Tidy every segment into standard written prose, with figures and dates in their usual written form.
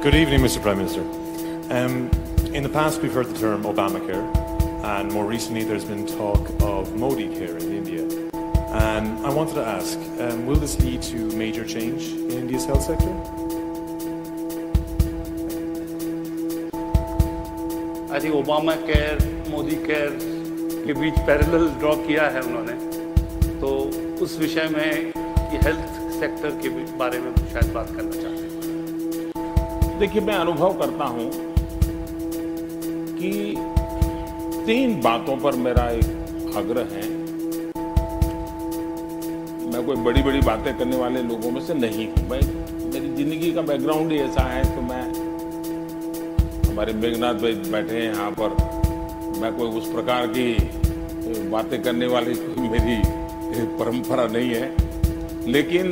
Good evening, Mr. Prime Minister. In the past, we've heard the term Obamacare, and more recently, there's been talk of Modi Care in India. And I wanted to ask, will this lead to major change in India's health sector? I think Obamacare, Modi Care के बीच parallel draw किया है उन्होंने, तो उस विषय में ये health sector के बारे में शायद बात करना चाहते हैं। देखिए, मैं अनुभव करता हूं कि 3 बातों पर मेरा एक आग्रह है। मैं कोई बड़ी बड़ी बातें करने वाले लोगों में से नहीं हूं। मेरी जिंदगी का बैकग्राउंड ही ऐसा है, तो मैं, हमारे मेघनाथ भाई बैठे हैं यहाँ पर, मैं कोई उस प्रकार की बातें करने वाली कोई मेरी परंपरा नहीं है। लेकिन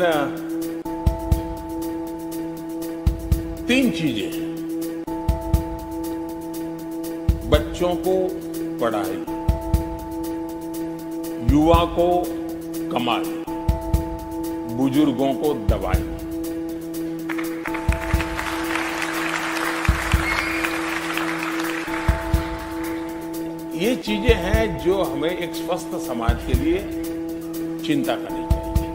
3 चीजें, बच्चों को पढ़ाई, युवा को कमाई, बुजुर्गों को दवाई। ये चीजें हैं जो हमें एक स्वस्थ समाज के लिए चिंता करनी चाहिए।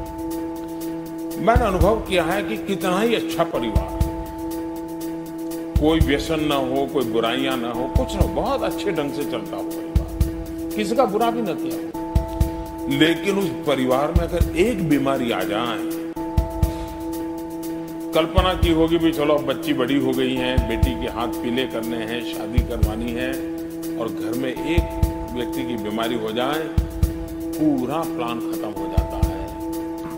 मैंने अनुभव किया है कि कितना ही अच्छा परिवार, कोई व्यसन ना हो, कोई बुराइयां ना हो, कुछ ना हो, बहुत अच्छे ढंग से चलता हो परिवार, किसी का बुरा भी ना किया हो, लेकिन उस परिवार में अगर एक बीमारी आ जाए, कल्पना की होगी भी चलो बच्ची बड़ी हो गई है, बेटी के हाथ पीले करने हैं, शादी करवानी है, और घर में एक व्यक्ति की बीमारी हो जाए, पूरा प्लान खत्म हो जाता है,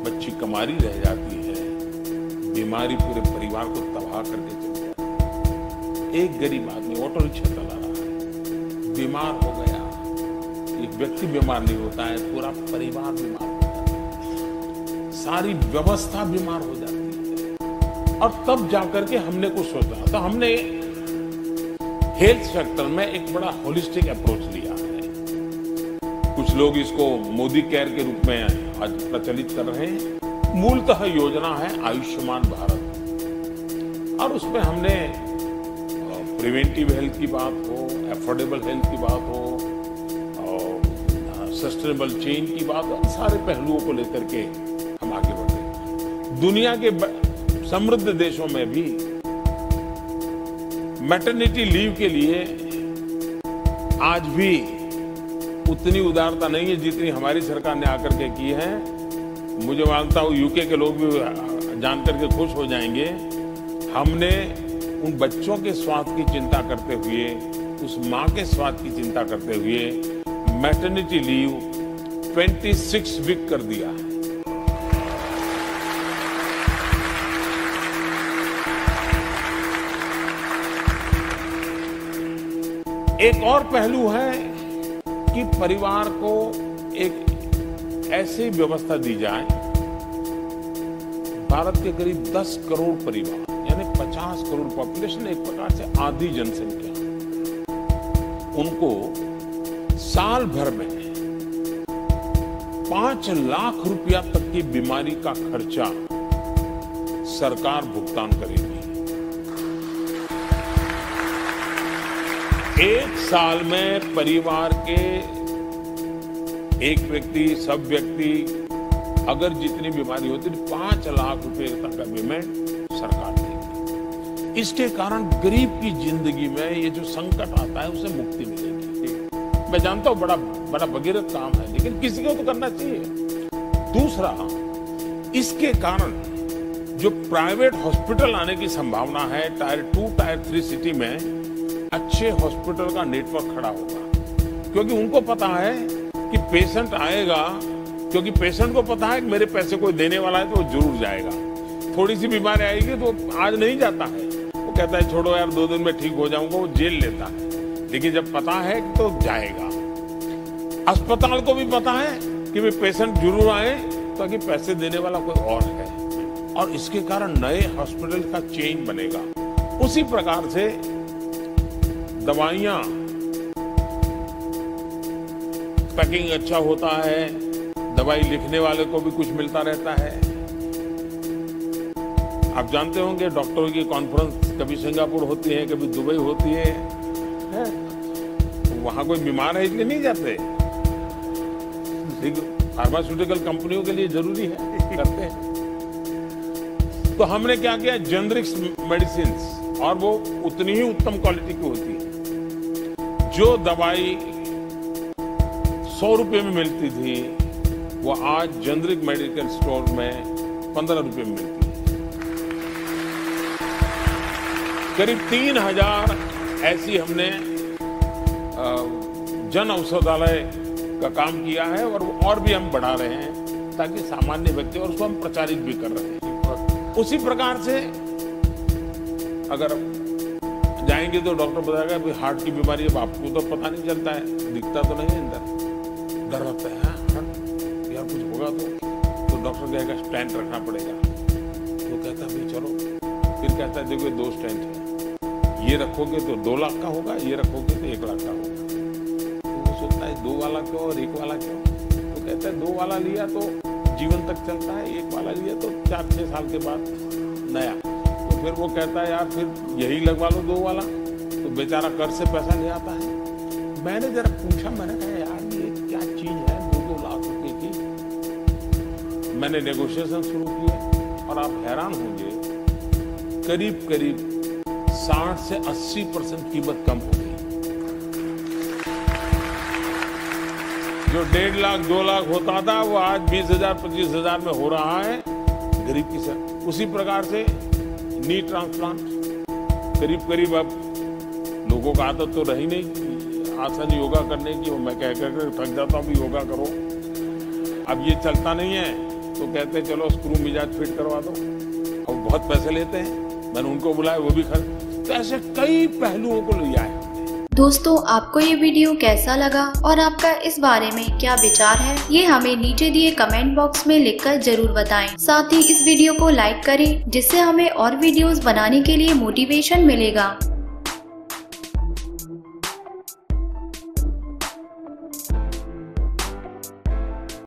बच्ची कमारी रह जाती है, बीमारी पूरे परिवार को तबाह करके चली जाती है। एक गरीब आदमी ऑटो रिक्शा चला रहा है, बीमार हो गया, एक व्यक्ति बीमार नहीं होता है, पूरा परिवार बीमार हो जाता है, सारी व्यवस्था बीमार हो जाती है। और तब जाकर के हमने कुछ सोचा, तो हमने हेल्थ सेक्टर में एक बड़ा होलिस्टिक अप्रोच लिया है। कुछ लोग इसको मोदी केयर के रूप में आज प्रचलित कर रहे हैं। मूलतः योजना है आयुष्मान भारत, और उसमें हमने प्रिवेंटिव हेल्थ की बात हो, अफोर्डेबल हेल्थ की बात हो, और सस्टेनेबल चेन की बात हो, सारे पहलुओं को लेकर के हम आगे बढ़े। दुनिया के समृद्ध देशों में भी मैटरनिटी लीव के लिए आज भी उतनी उदारता नहीं है जितनी हमारी सरकार ने आकर के की है। मुझे मानता हूँ यूके के लोग भी जानकर के खुश हो जाएंगे। हमने उन बच्चों के स्वास्थ्य की चिंता करते हुए, उस माँ के स्वास्थ्य की चिंता करते हुए मैटरनिटी लीव 26 वीक कर दिया है। एक और पहलू है कि परिवार को एक ऐसी व्यवस्था दी जाए, भारत के करीब 10 करोड़ परिवार, यानी 50 करोड़ पॉपुलेशन, एक प्रकार से आधी जनसंख्या, उनको साल भर में 5 लाख रुपया तक की बीमारी का खर्चा सरकार भुगतान करेगी। एक साल में परिवार के एक व्यक्ति, सब व्यक्ति, अगर जितनी बीमारी होती है 5 लाख रुपए तक का पेमेंट सरकार देगी। इसके कारण गरीब की जिंदगी में ये जो संकट आता है उसे मुक्ति मिलेगी। मैं जानता हूं बड़ा भगीरथ काम है, लेकिन किसी को तो करना चाहिए। दूसरा, इसके कारण जो प्राइवेट हॉस्पिटल आने की संभावना है, टायर 2, टायर 3 सिटी में अच्छे हॉस्पिटल का नेटवर्क खड़ा होगा, क्योंकि उनको पता है कि पेशेंट आएगा, क्योंकि पेशेंट को पता है कि मेरे पैसे कोई देने वाला है तो वो जरूर जाएगा। थोड़ी सी बीमारी आएगी तो आज नहीं जाता है, वो कहता है छोड़ो यार 2 दिन में ठीक हो जाऊंगा, वो जेल लेता है। लेकिन जब पता है तो जाएगा। अस्पताल को भी पता है कि वे पेशेंट जरूर आए ताकि पैसे देने वाला कोई और है, और इसके कारण नए हॉस्पिटल का चेन बनेगा। उसी प्रकार से दवाइयां, पैकिंग अच्छा होता है, दवाई लिखने वाले को भी कुछ मिलता रहता है। आप जानते होंगे डॉक्टरों की कॉन्फ्रेंस कभी सिंगापुर होती है, कभी दुबई होती है? वहां कोई बीमार है इसलिए नहीं जाते। फार्मास्यूटिकल कंपनियों के लिए जरूरी है, करते हैं। तो हमने क्या किया, जेनरिक्स मेडिसिन, और वो उतनी ही उत्तम क्वालिटी की होती है। जो दवाई 100 रुपए में मिलती थी वो आज जेनरिक मेडिकल स्टोर में 15 रुपए में मिलती है। करीब 3000 ऐसी हमने जन औषधालय का काम किया है, और भी हम बढ़ा रहे हैं ताकि सामान्य व्यक्ति, और उसको हम प्रचारित भी कर रहे हैं। उसी प्रकार से अगर जाएंगे तो डॉक्टर बताएगा भाई हार्ट की बीमारी है, आपको तो पता नहीं चलता है, दिखता तो नहीं है अंदर, डर रहता है यार कुछ होगा तो डॉक्टर कहेगा स्टेंट रखना पड़ेगा। तो कहता है भाई चलो, फिर कहता है देखो 2 स्टेंट है, ये रखोगे तो 2 लाख का होगा, ये रखोगे तो 1 लाख का होगा। तो वो सोचता है 2 वाला क्यों और 1 वाला क्यों? तो कहता है 2 वाला लिया तो जीवन तक चलता है, 1 वाला लिया तो 4-6 साल के बाद नया। तो फिर वो कहता है यार फिर यही लगवा लो 2 वाला, तो बेचारा कर्ज से पैसा ले आता है। मैंने जरा पूछा, मैंने कहा यार ये क्या चीज है 2-2 लाख रुपए की? मैंने नेगोशिएशन शुरू किए और आप हैरान होंगे, करीब 60 से 80% कीमत कम हो गई। जो 1.5 लाख 2 लाख होता था वो आज 20,000-25,000 में हो रहा है गरीब की से। उसी प्रकार से नी ट्रांसप्लांट करीब अब लोगों का आदत तो रही नहीं आसन योगा करने की, वो मैं कह कर थक जाता हूँ भी योगा करो, अब ये चलता नहीं है तो कहते हैं चलो स्क्रू मिजाज फिट करवा दो, और बहुत पैसे लेते हैं। मैंने उनको बुलाया, वो भी खर्च। तो ऐसे कई पहलुओं को लिया है। दोस्तों, आपको ये वीडियो कैसा लगा और आपका इस बारे में क्या विचार है, ये हमें नीचे दिए कमेंट बॉक्स में लिखकर जरूर बताएं। साथ ही इस वीडियो को लाइक करें, जिससे हमें और वीडियोस बनाने के लिए मोटिवेशन मिलेगा।